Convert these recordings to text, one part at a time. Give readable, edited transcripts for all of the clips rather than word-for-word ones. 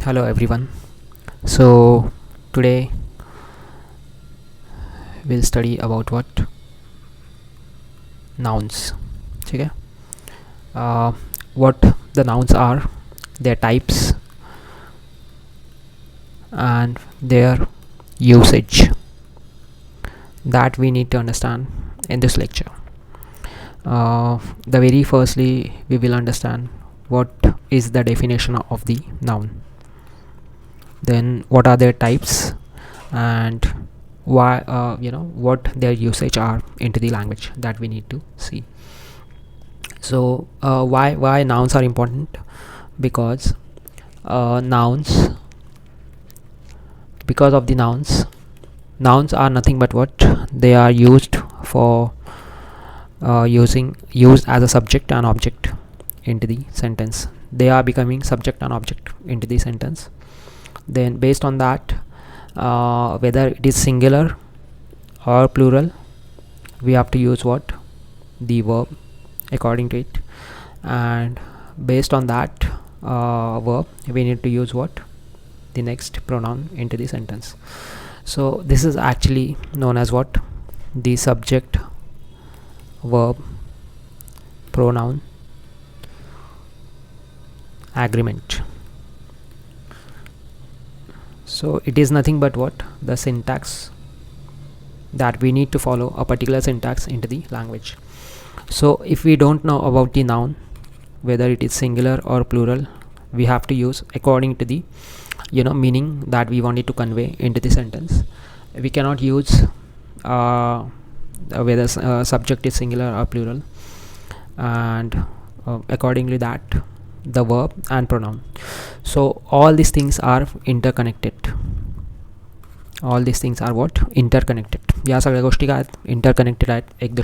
Hello everyone. So today we'll study about what nouns. Okay. What the nouns are, their types, and their usage that we need to understand in this lecture. The very firstly, we will understand what is the definition of the noun. Then what are their types and why what their usage are into the language that we need to see. So why nouns are important? Because nouns because of the nouns are nothing but what they are used for used as a subject and object into the sentence. They are becoming subject and object into the sentence. Then based on that, whether it is singular or plural, we have to use what? The verb according to it, and based on that verb we need to use what? The next pronoun into the sentence. So this is actually known as what? The subject verb pronoun agreement. So it is nothing but what? The syntax that we need to follow a particular syntax into the language. So if we don't know about the noun, whether it is singular or plural, we have to use according to the meaning that we wanted to convey into the sentence. We cannot use whether subject is singular or plural, and accordingly that the verb and pronoun. So all these things are interconnected. All these things are what? Interconnected. या सगळ्या गोष्टी काय interconnected आहेत एक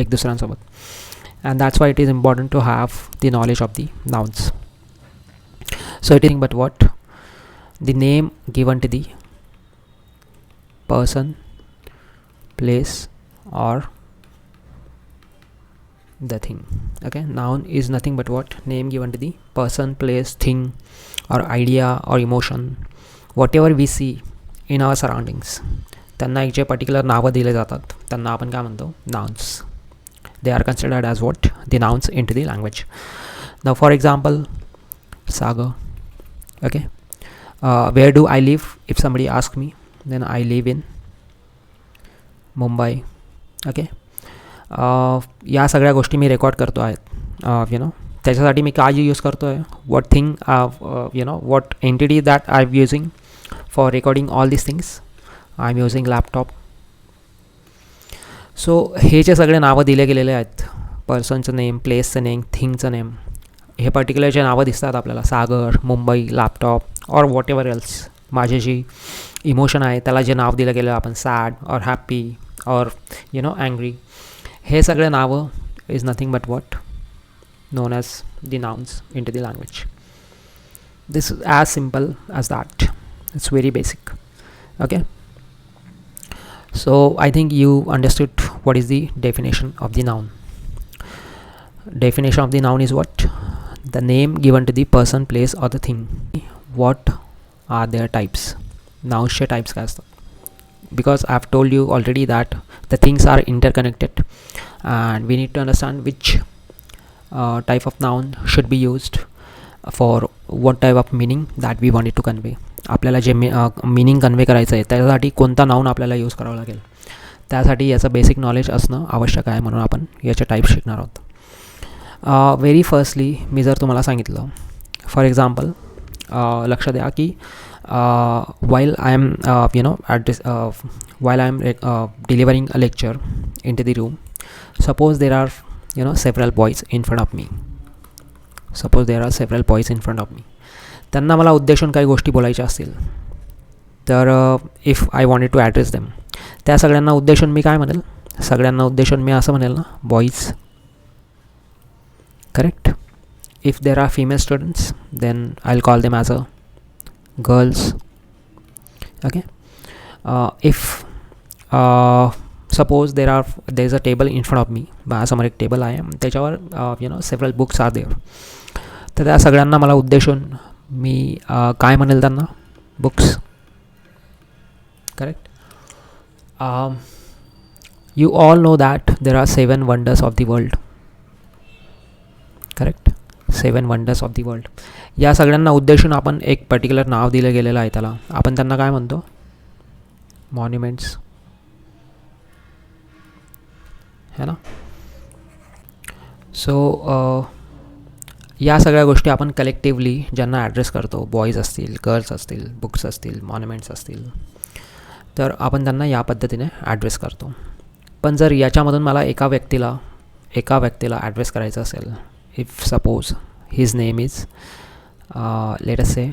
दुसऱ्यांसोबत. And that's why it is important to have the knowledge of the nouns. So it is but what? The name given to the person, place, or the thing. Okay, noun is nothing but what? Name given to the person, place, thing, or idea or emotion, whatever we see in our surroundings. त्यांना एक जे particular नावं दिले जातात त्यांना आपण काय म्हणतो? Nouns. They are considered as what? The nouns into the language. Now for example, Sagar. Okay, where do I live? If somebody asks me, then I live in Mumbai. Okay, या सगळ्या गोष्टी मी रेकॉर्ड करतो आहेत. त्याच्यासाठी मी काय use करतो आहे? What thing what entity that I am using for recording all this things? I am using laptop. So हे जे सगळे नावं दिले गेलेले आहेत, पर्सनचं नेम, प्लेसचं नेम, थिंगचं नेम, हे पर्टिक्युलर जे नावं दिसतात आपल्याला, सागर, मुंबई, लॅपटॉप और वॉट एव्हर एल्स, माझे जी इमोशन आहे त्याला जे नाव दिलं गेलं आपण, सॅड और हॅप्पी और अँग्री, हे सगळे नावं is nothing but what? known as the nouns into the language. This is as simple as that. It's very basic. Okay, so I think you understood what is the definition of the noun. Definition of the noun is what? The name given to the person, place, or the thing. What are their types? Nouns types काय असतात? Because I have told you already that the things are interconnected and we need to understand which type of noun should be used for what type of meaning that we wanted to convey. आपल्याला जे meaning convey करायचं आहे त्याच्यासाठी कोणता noun आपल्याला use करावा लागेल, त्यासाठी याचं बेसिक नॉलेज असणं आवश्यक आहे. म्हणून आपण याचे टाईप शिकणार आहोत. व्हेरी फर्स्टली मी जर तुम्हाला सांगितलं, फॉर एक्झाम्पल, लक्ष द्या की while I am while I am delivering a lecture into the room, suppose there are several boys in front of me. Suppose there are several boys in front of me. त्यांना मला उद्देशून काही गोष्टी बोलायच्या असतील तर if I wanted to address them, त्या सगळ्यांना उद्देशून मी काय म्हणेल? सगळ्यांना उद्देशून मी असं म्हणेल ना, boys. Correct. If there are female students then I will call them as a girls. Okay. If suppose there is a table in front of me, माझ्यासमोर एक टेबल आहे, त्याच्यावर सेव्हरल बुक्स आर देअर, तर त्या सगळ्यांना मला उद्देशून मी काय म्हणेल त्यांना, books. Correct. You all know that there are 7 wonders of the world. Correct. 7 wonders of the world. या सगळ्यांना उद्देशून आपण एक पर्टिक्युलर नाव दिलं गेलेलं आहे. त्याला आपण त्यांना काय म्हणतो, मॉन्युमेंट्स, है ना. सो या सगळ्या गोष्टी आपण कलेक्टिवली ज्यांना ॲड्रेस करतो, बॉईज असतील, गर्ल्स असतील, बुक्स असतील, मॉन्युमेंट्स असतील, तर आपण त्यांना या पद्धतीने ॲड्रेस करतो. पण जर याच्यामधून मला एका व्यक्तीला ॲड्रेस करायचं असेल, if suppose his name is let us से,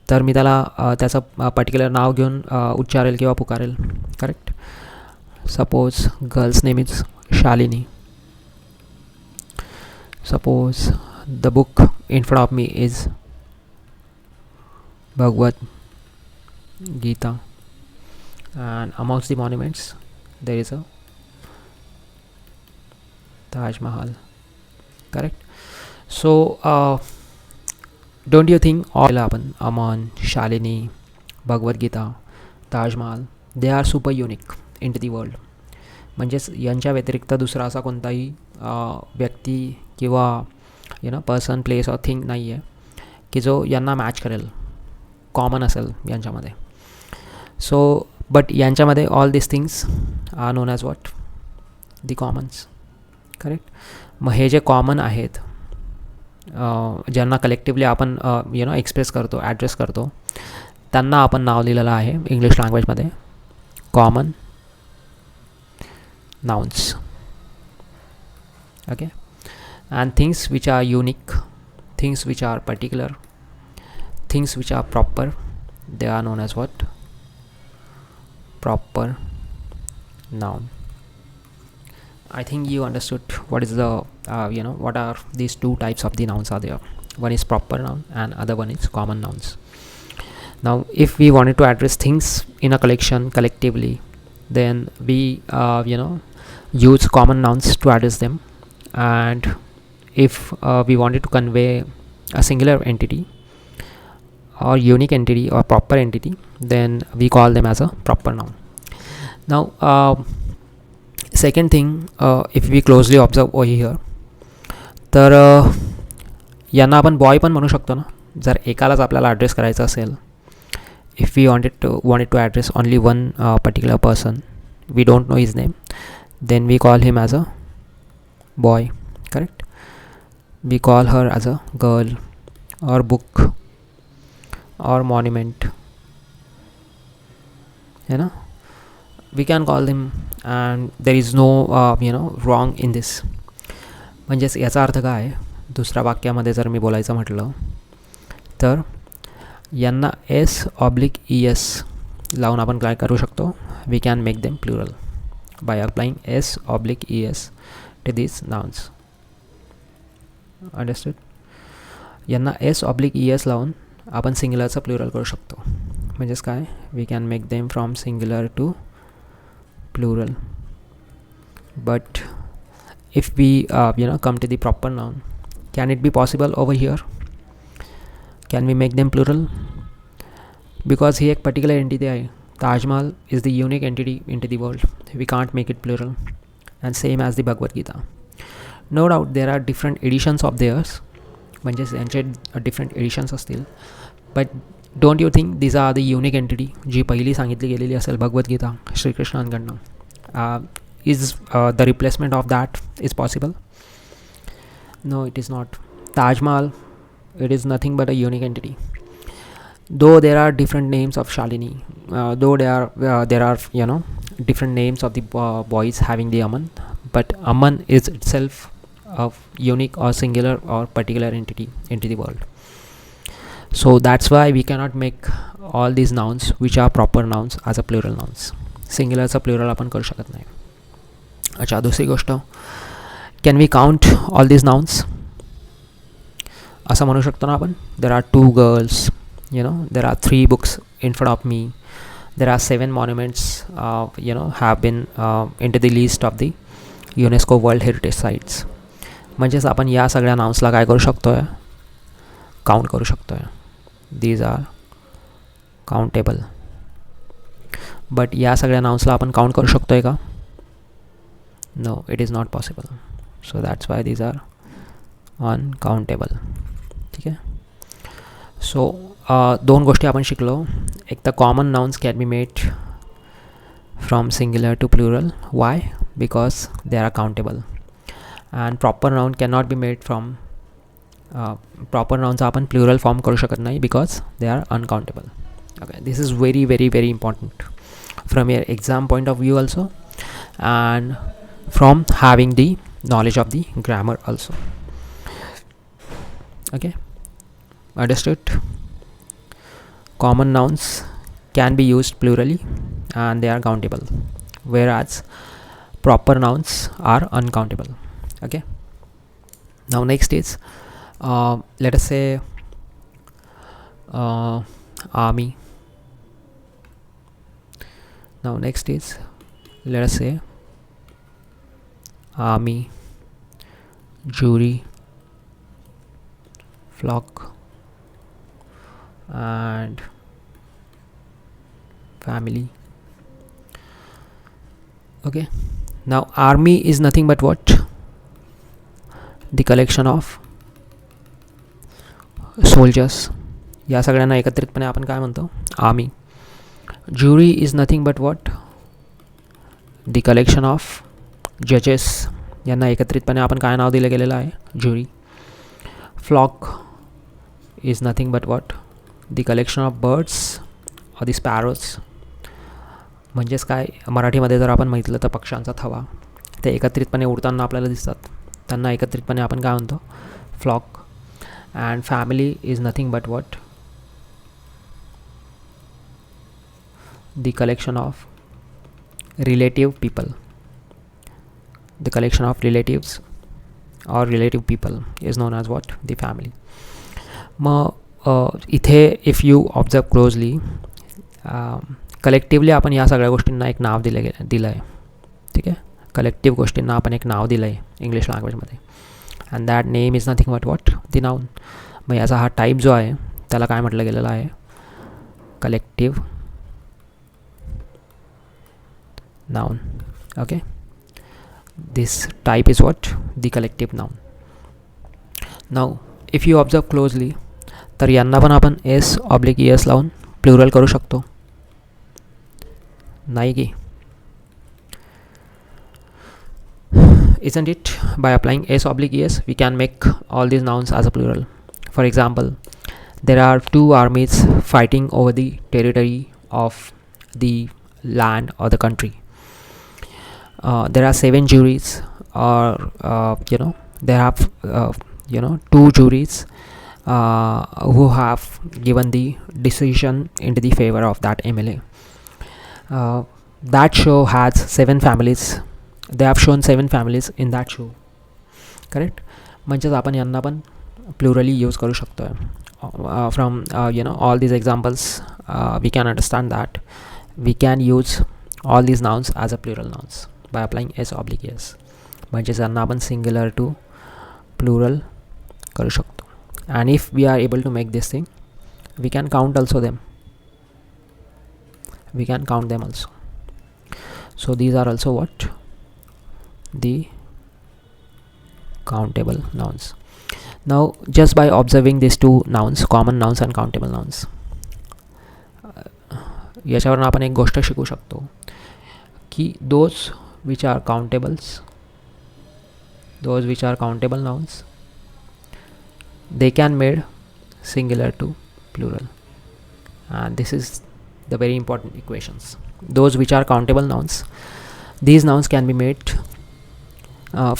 तर मी त्याला त्याचं पर्टिक्युलर नाव घेऊन उच्चारेल किंवा पुकारेल. Correct. Suppose girls name is Shalini. Suppose the book in front of me is Bhagavad Gita, and amongst the monuments there is a Taj Mahal. Correct. So don't you think all Aman, Shalini, Bhagavad Gita, Taj Mahal, they are super unique into the world. म्हणजेच यांच्या व्यतिरिक्त दुसरा असा कोणताही व्यक्ती किंवा person, place or thing नाही आहे की जो यांना मॅच करेल, कॉमन असेल यांच्यामध्ये. सो बट यांच्यामध्ये all this things are known as what, the commons. Correct. मग हे जे कॉमन आहेत, ज्यांना कलेक्टिवली आपण एक्सप्रेस करतो, ॲड्रेस करतो, त्यांना आपण नाव दिलेलं आहे इंग्लिश लँग्वेजमध्ये common nouns. Okay. And things which are unique, things which are particular, things which are proper, they are known as what? Proper noun. I think you understood what is the what are these two types of the nouns are there. One is proper noun and other one is common nouns. Now if we wanted to address things in a collection collectively, then we use common nouns to address them. And if we wanted to convey a singular entity or unique entity or proper entity, then we call them as a proper noun. Now second thing, if we closely observe over here, तर यांना आपण boy पण म्हणू शकतो ना, जर एकालाच आपल्याला address करायचं असेल. If we wanted to address only one particular person, we don't know his name, then we call him as a boy. Correct. We call her as a girl or book or monument, you know. We can call them, and there is no wrong in this. म्हणजेच याचा अर्थ काय, दुसऱ्या वाक्यामध्ये जर मी बोलायचं म्हटलं तर यांना S/ES लावून आपण काय करू शकतो, we can make them plural by applying S/ES to this nouns. Understood. यांना S/ES लावून आपण सिंग्युलरचं प्लुरल करू शकतो. म्हणजेच काय, we can make them from singular to plural. But if we come to the proper noun, can it be possible over here? Can we make them plural? Because ही एक particular entity आहे. Taj Mahal is the unique entity into the world. We can't make it plural. And same as the Bhagavad Gita. No doubt there are different editions of theirs. म्हणजेच यांचे different editions असतील. But don't you think these are the unique entity जी पहिली सांगितली गेलेली असेल Bhagavad Gita श्रीकृष्णांकडनं? Is the replacement of that is possible? No, it is not. Taj Mahal, it is nothing but a unique entity. Though there are different names of Shalini, though there are different names of the boys having the Aman, but Aman is itself a unique or singular or particular entity into the world. So that's why we cannot make all these nouns which are proper nouns as a plural nouns. Singular चा plural आपण करू शकत नाही. अच्छा, दुसरी गोष्ट, can we count all these nouns? असं म्हणू शकतो ना आपण, there are 2 girls, there are 3 books in front of me, there are 7 monuments have been into the list of the UNESCO World Heritage Sites. म्हणजेच आपण या सगळ्या नाउन्सला काय करू शकतोय, काउंट करू शकतोय. These are countable. बट या सगळ्या नाउन्सला आपण काउंट करू शकतोय का? No, it is not possible. So that's why these are uncountable. ठीक आहे. सो दोन गोष्टी आपण शिकलो. एक तर common nouns can be made from singular to plural. Why? Because they are countable. And proper noun can not be made from proper नाउनचा आपण प्लुरल फॉर्म करू शकत नाही because they are uncountable. Okay, this is very very important from your exam point of view also, and from having the knowledge of the grammar also. Okay, understood? Common nouns can be used plurally and they are countable, whereas proper nouns are uncountable. Okay, now next is let us say army. Now next is, let us say army, jury, flock, and family. Okay, now army is nothing but what? The collection of soldiers. या सगळ्यांना एकत्रितपणे आपण काय म्हणतो? Army. Jury is nothing but what? The collection of judges. यांना एकत्रितपणे आपण काय नाव दिलं गेलेलं आहे? Jury. Flock is nothing but what? The collection of birds or the sparrows. म्हणजेच काय, मराठीमध्ये जर आपण म्हटलं तर पक्ष्यांचा थवा. ते एकत्रितपणे उडताना आपल्याला दिसतात, त्यांना एकत्रितपणे आपण काय म्हणतो? Flock. And family is nothing but what? The collection of relative people. The collection of relatives or relative people is known as what? The family. मग इथे if you observe closely, collectively आपण या सगळ्या गोष्टींना एक नाव दिलं आहे. ठीक आहे, कलेक्टिव्ह गोष्टींना आपण एक नाव दिलं आहे इंग्लिश लँग्वेजमध्ये, and that name is nothing but what? The noun. मग याचा हा टाईप जो आहे त्याला काय म्हटलं गेलेलं आहे? Collective noun. Okay, this type is what? The collective noun. Now if you observe closely, तर यांना पण आपण s/es लावून प्लुरल करू शकतो, नाही की? Isn't it? By applying s/es we can make all these nouns as a plural. For example, there are two armies fighting over the territory of the land or the country. There are 7 juries, or there have two juries who have given the decision into the favor of that MLA. That show has 7 families. They have shown 7 families in that show. Correct? म्हणजेच आपण यांना पण प्लुरली use करू शकतो. From all these examples we can understand that we can use all these nouns as a plural nouns by applying s/es. म्हणजेच यांना आपण singular to plural करू शकतो. and if we are able to make this thing, we can count also them. We can count them also. So these are also what? The countable nouns. Now just by observing these two nouns, common nouns and countable nouns, याच्यावरून आपण एक गोष्ट शिकू शकतो की those which are countables, those which are countable nouns, they can made singular to plural, and this is the very important equations. Those which are countable nouns, these nouns can be made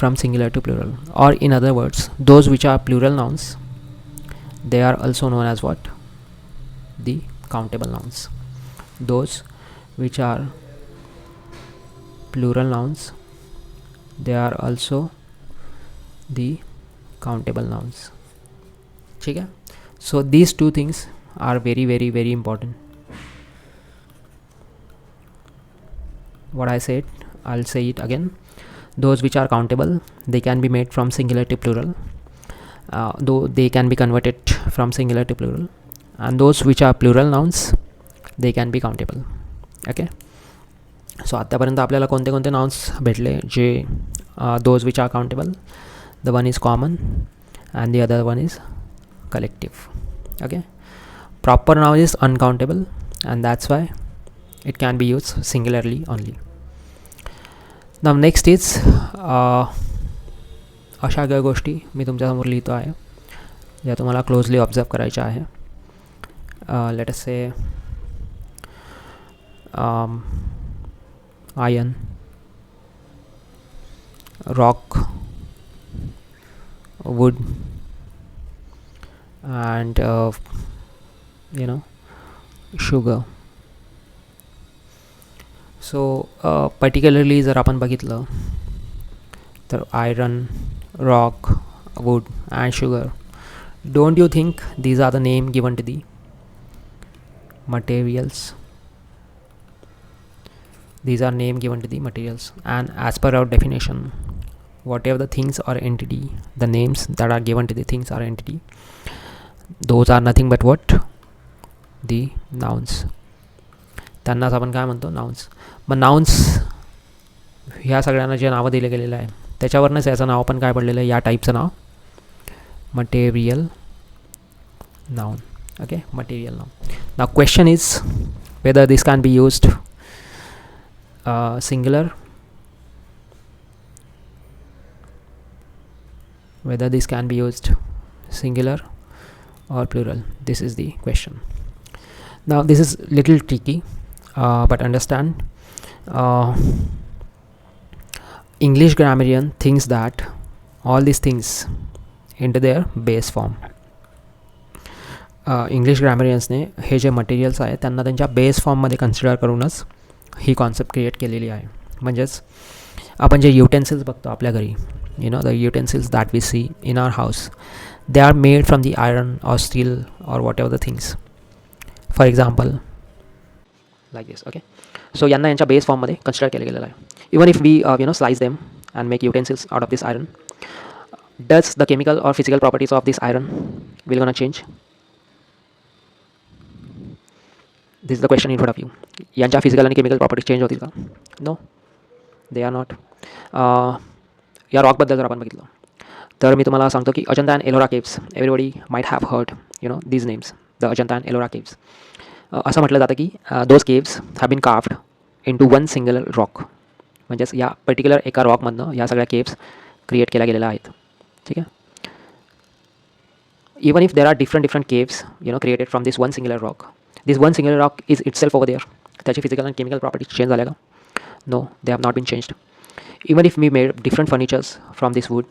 from singular to plural, or in other words, those which are plural nouns, they are also known as what? The countable nouns. Those which are plural nouns, they are also the countable nouns. ठीक है? So these two things are very very very important. What I said, I'll say it again. Those which are countable, they can be made from singular to plural, though they can be converted from singular to plural, and those which are plural nouns, they can be countable. Okay, सो आत्तापर्यंत आपल्याला कोणते कोणते nouns भेटले जे those which are countable. The one is common and the other one is collective. Okay, proper noun is uncountable and that's why it can be used singularly only. Now next is अशा काही गोष्टी मी तुमच्यासमोर लिहितो आहे ज्या तुम्हाला closely observe करायच्या आहे. लेट अस से iron, rock, wood, and sugar. So particularly जर आपण बघितलं तर iron, rock, wood and sugar, don't you think these are the name given to the materials? These are name given to the materials, and as per our definition, whatever the things or entity, the names that are given to the things or entity, those are nothing but what? The nouns. त्यांनाच आपण काय म्हणतो? Nouns. मग nouns ह्या सगळ्यांना जे नावं दिले गेलेलं आहे त्याच्यावरनंच याचं नाव पण काय पडलेलं आहे, या टाईपचं नाव material noun. Okay, material noun. Now question is whether this can be used singular, whether this can be used singular or plural. This is the question. Now this is little tricky, but understand, English grammarian thinks that all these things into their base form. English ग्रॅमरियन्सने हे जे materials आहे त्यांना त्यांच्या base फॉर्ममध्ये consider करूनच ही concept create केलेली आहे. म्हणजेच आपण जे युटेन्सिल्स बघतो आपल्या घरी, the utensils that we see in our house, they are made from the iron or steel or whatever the things. For example like this. Okay, so यांना यांच्या बेस फॉर्ममध्ये कन्सिडर केलं गेलेलं आहे. Even if we slice them and make utensils out of this iron, does the chemical or physical properties of this iron will gonna change? This is the question in front of you. यांच्या physical आणि chemical properties change होतील का? No, they are not. या रॉकबद्दल जर आपण बघितलं तर मी तुम्हाला सांगतो की Ajanta and Ellora caves, everybody might have heard these names, the Ajanta and Ellora caves. असं म्हटलं जातं की those caves have been carved into one single rock. म्हणजेच या पर्टिक्युलर एका रॉकमधनं या सगळ्या केव्स क्रिएट केल्या गेलेल्या आहेत. ठीक आहे. Even if there are different caves created from this one singular rock, this one singular rock is itself over there. त्याची physical and chemical properties change झाल्या का? No, they have not been changed. Even if we made different furnitures from this wood,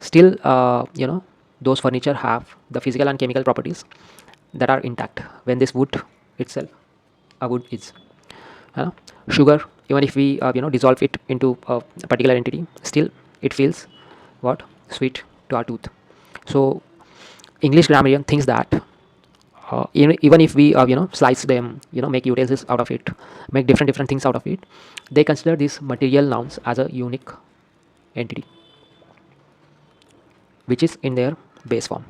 still those furniture have the physical and chemical properties that are intact when this wood itself a wood is. Sugar, even if we dissolve it into a particular entity, still it feels what? Sweet to our tooth. So English grammarian thinks that even if we slice them, make utensils out of it, make different things out of it, they consider these material nouns as a unique entity which is in their base form.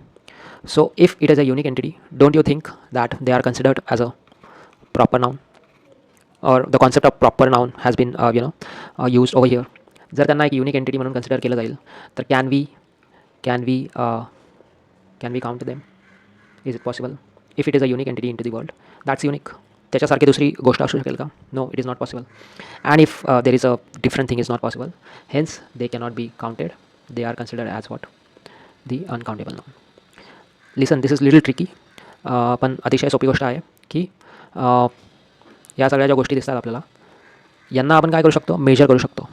So if it is a unique entity, don't you think that they are considered as a proper noun, or the concept of proper noun has been used over here? जर त्यांना एक unique entity म्हणून consider केलं जाईल तर can we count them? Is it possible? If it is a unique entity into the world, that's unique. त्याच्यासारखी दुसरी गोष्ट असू शकेल का? No, it is not possible. And if there is a different thing is not possible, hence they cannot be counted. They are considered as what? The uncountable noun. Listen, this is little tricky. पण अतिशय सोपी गोष्ट आहे की या सगळ्या ज्या गोष्टी दिसतात आपल्याला यांना आपण काय करू शकतो? मेजर करू शकतो.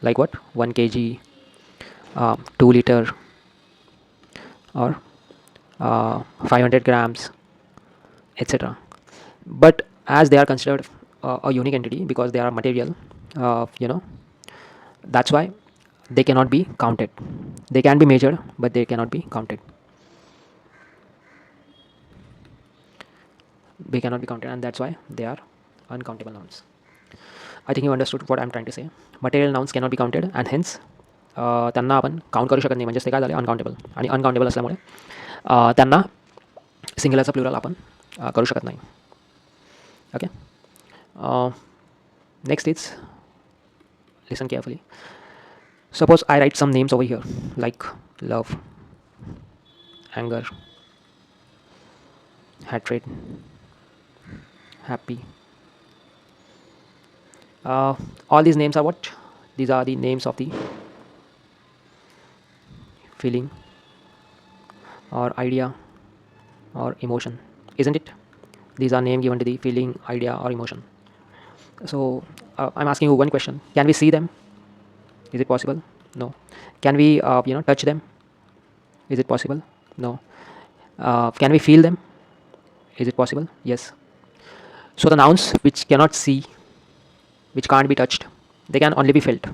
Like what? 1 kg, 2 liter or 500 grams, etc. But as they are considered a unique entity because they are material, that's why they cannot be counted. They can be measured but they cannot be counted. They cannot be counted and that's why they are uncountable nouns. I think you understood what I'm trying to say. Material nouns cannot be counted and hence त्यांना आपण count करू शकत नाही, म्हणजे ते काय झाले uncountable, आणि अनकाउंटेबल असल्यामुळे त्यांना सिंग्युलरचा प्लुरल आपण करू शकत नाही. Okay, next is listen carefully. Suppose I write some names over here like love, anger, hatred, happy. All these names are what? These are the names of the feeling or idea or emotion, isn't it? These are names given to the feeling, idea or emotion. So I'm asking you one question: can we see them? Is it possible? No. Can we touch them? Is it possible? No. Can we feel them? Is it possible? Yes. So the nouns which cannot see, which can't be touched, they can only be felt.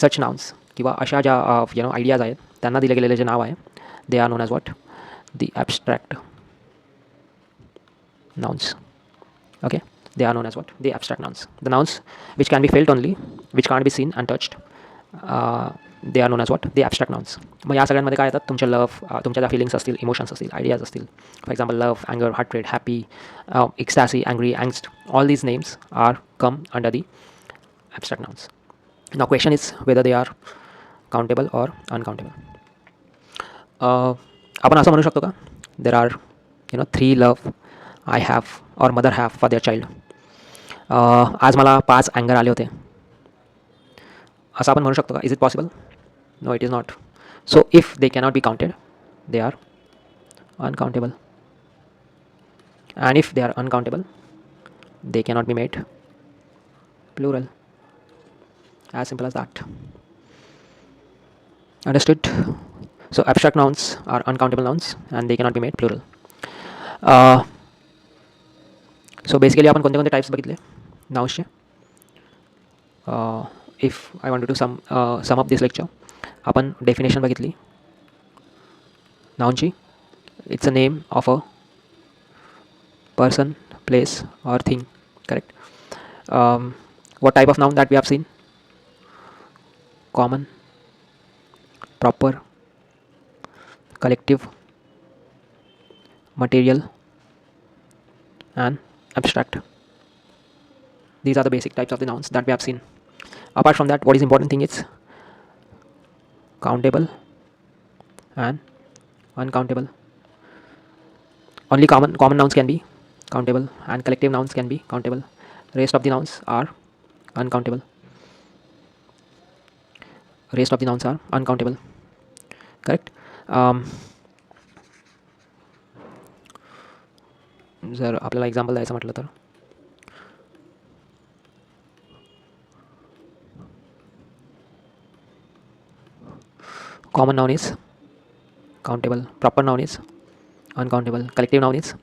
Such nouns किंवा अशा ज्या ideas आहेत त्यांना दिले गेलेले जे नाव आहे, they are known as what? The abstract nouns. Okay, they are known as what? The abstract nouns. The nouns which can be felt only, which can't be seen and touched, they are known as what? The abstract nouns. मग या सगळ्यांमध्ये काय येतात? तुमचे love, तुमच्या ज्या fillings असतील, emotions असतील, ideas असतील. फॉर एक्झाम्पल लव्ह, अँगर, hatred, happy, ecstasy, angry, angst, all these names are come under the abstract nouns. Now question is whether they are countable or uncountable. आपण असं म्हणू शकतो का? There are 3 love I have or mother have for their child. आज मला 5 अँगर आले होते, असं आपण म्हणू शकतो का? Is it possible? No, it is not. So if they cannot be counted, they are uncountable. And if they are uncountable, they cannot be made plural. As simple as that. Understood? So abstract nouns are uncountable nouns and they cannot be made plural. So basically आपण कोणते कोणते types बघितले नाउन्सचे. If I want to sum up this lecture, आपण definition बघितली नाउनची. It's a name of a person, place or thing. Correct. what type of noun that we have seen? Common, proper, collective, material and abstract. These are the basic types of the nouns that we have seen. Apart from that, what is important thing is countable and uncountable. Only common nouns can be countable and collective nouns can be countable. Rest of the nouns are uncountable. Rest of the nouns are uncountable. Correct. जर आपल्याला example द्यायचं म्हटलं तर common noun is countable, proper noun is uncountable, collective noun is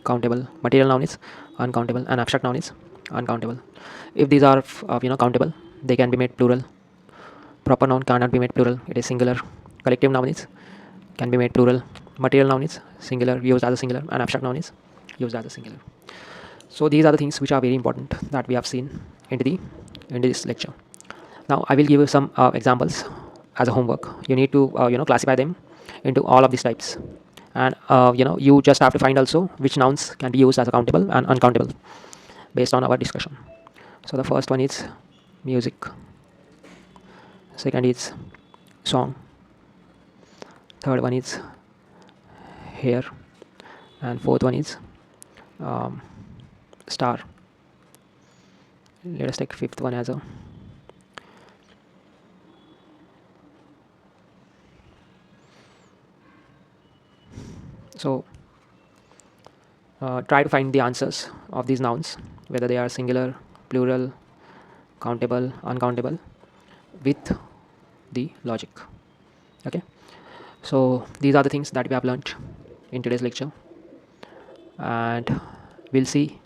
countable, material noun is uncountable and abstract noun is uncountable. If these are countable, they can be made plural. Proper noun cannot be made plural, it is singular. Collective noun is can be made plural. Material noun is singular, used as a singular, and abstract noun is used as a singular. So these are the things which are very important that we have seen into this lecture. Now I will give you some examples as a homework. You need to classify them into all of these types, and you just have to find also which nouns can be used as countable and uncountable based on our discussion. So the first one is music, second is song, third one is hair, and fourth one is star. Let us take fifth one as a so try to find the answers of these nouns, whether they are singular, plural, countable, uncountable, with the logic. Okay, so these are the things that we have learnt in today's lecture, and we'll see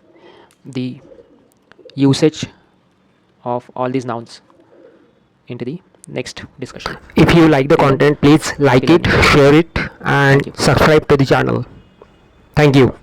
the usage of all these nouns into the next discussion. If you like the content, please like it, share it, and subscribe to the channel. Thank you.